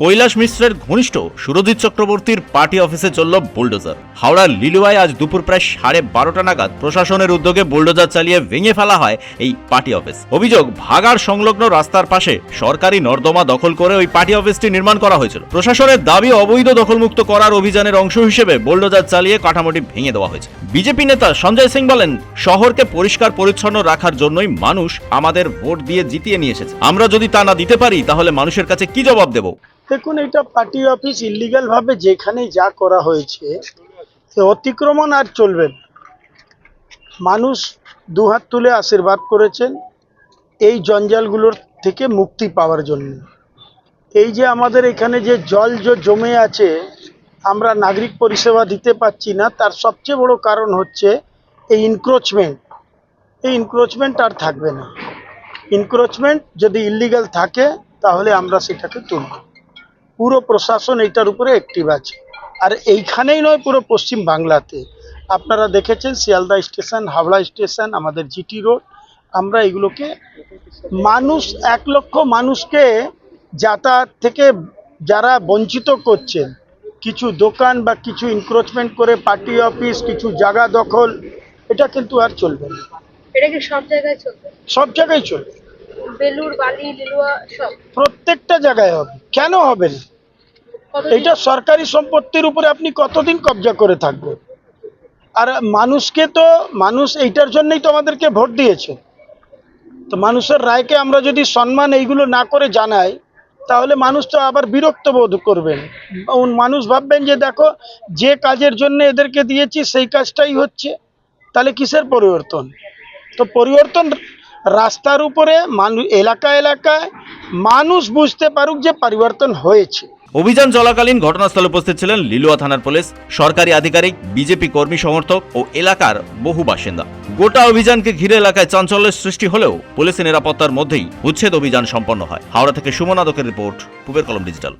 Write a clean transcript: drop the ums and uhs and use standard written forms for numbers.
কৈলাস মিশ্রের ঘনিষ্ঠ সুরজিৎ চক্রবর্তীর পার্টি অফিসে চলল বুলডোজার। হাওড়ার লিলুয়ায় আজ দুপুর প্রায় 12:30 নাগাদ প্রশাসনের উদ্যোগে বুলডোজার চালিয়ে ভেঙে ফেলা হয় এই পার্টি অফিস। অভিযোগ, ভাগাড় সংলগ্ন রাস্তার পাশে সরকারি নর্দমা দখল করে ওই পার্টি অফিসটি নির্মাণ করা হয়েছিল। প্রশাসনের দাবি, অবৈধ দখলমুক্ত করার অভিযানের অংশ হিসেবে বুলডোজার চালিয়ে কাঠামোটি ভেঙে দেওয়া হয়েছে। বিজেপি নেতা সঞ্জয় সিং বলেন, শহরকে পরিষ্কার পরিচ্ছন্ন রাখার জন্যই মানুষ আমাদের ভোট দিয়ে জিতিয়ে নিয়ে এসেছে। আমরা যদি তা না দিতে পারি তাহলে মানুষের কাছে কি জবাব দেব? দেখুন, এটা পার্টি অফিস ইলিগাল ভাবে যেখানে যা করা হয়েছে অতিক্রমণ আর চলবে না। মানুষ দুহাত তুলে আশীর্বাদ করেছেন এই জঞ্জালগুলোর থেকে মুক্তি পাওয়ার জন্য। এই যে আমাদের এখানে যে জল জমে আছে, আমরা নাগরিক পরিষেবা দিতে পারছি না, তার সবচেয়ে বড় কারণ হচ্ছে এই ইনক্রোচমেন্ট। এই ইনক্রোচমেন্ট আর থাকবে না। ইনক্রোচমেন্ট যদি ইলিগাল থাকে তাহলে আমরা সেটাকে তুলব। পুরো প্রশাসন এইটার উপরে অ্যাক্টিভ আছে। আর এইখানেই নয়, পুরো পশ্চিম বাংলাতে আপনারা দেখেছেন শিয়ালদা স্টেশন, হাওড়া স্টেশন, আমাদের জিটি রোড, আমরা এগুলোকে মানুষ 1 লক্ষ মানুষকে যাতায়াত থেকে যারা বঞ্চিত করছেন, কিছু দোকান বা কিছু ইনক্রোচমেন্ট করে পার্টি অফিস, কিছু জায়গা দখল, এটা কিন্তু আর চলবে না। এটা কি সব জায়গায় চলবে? সব জায়গায় চলবে। বেলুর, বালি, লিলুয়া সব প্রত্যেকটা জায়গায় হবে। কেন হবে না? এটা সরকারি সম্পত্তির উপরে আপনি কতদিন কবজা করে থাকবেন? আর মানুষকে তো, মানুষ এইটার জন্যই তো আমাদেরকে ভোট দিয়েছে। তো মানুষের রায়কে আমরা যদি সম্মান এইগুলো না করে জানাই, তাহলে মানুষ তো আবার বিরক্ত বোধ করবেন। মানুষ ভাববেন যে দেখো, যে কাজের জন্য এদেরকে দিয়েছি সেই কাজটাই হচ্ছে, তাহলে কিসের পরিবর্তন? তো পরিবর্তন রাস্তার উপরে, এলাকায় মানুষ বুঝতে পারুক যে পরিবর্তন হয়েছে। অভিযান চলাকালীন ঘটনাস্থলে উপস্থিত ছিলেন লিলুয়া থানার পুলিশ, সরকারি আধিকারিক, বিজেপি কর্মী সমর্থক ও এলাকার বহু বাসিন্দা। গোটা অভিযানকে ঘিরে এলাকায় চাঞ্চল্যের সৃষ্টি হলেও পুলিশের নিরাপত্তার মধ্যেই উচ্ছেদ অভিযান সম্পন্ন হয়। হাওড়া থেকে সুমন আদকের রিপোর্ট, পূবের কলম ডিজিটাল।